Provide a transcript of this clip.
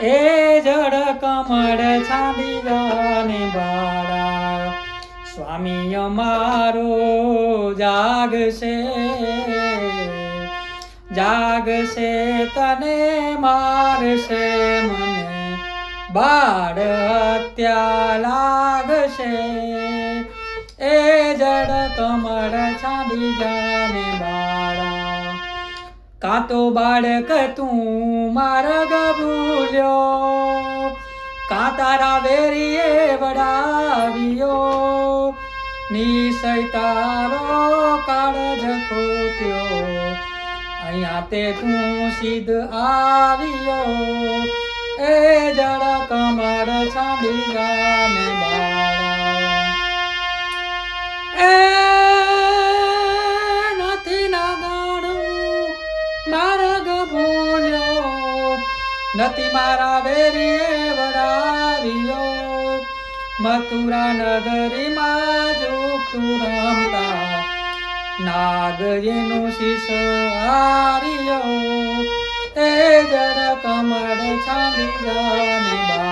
એ જડ કમળ છાંડી જાને બાળા સ્વામી અમારો જાગશે જાગશે તને મારશે મને બાળ હત્યા લાગશે એ જડ કમળ છાંડી જાને બાળા કાં તો બાળક તું માર્ગ ભૂલ્યો કાં તારા વેરીએ વડાવ્યો નિસય તારો કાળજ ખોટ્યો અહીંયા તે તું સિદ્ધ આવ્યો એ જડ કમળ છાંડી જાને બાળા એ નથી નાગાણું માર્ગ ભૂલ્યો નથી મારા વેરીએ વડાવ્યો મથુરા નગરીમાં જોગતું રમતા નાગ એનું શીશ હાર્યો એ જડ કમળ છાંડી જાને બાળા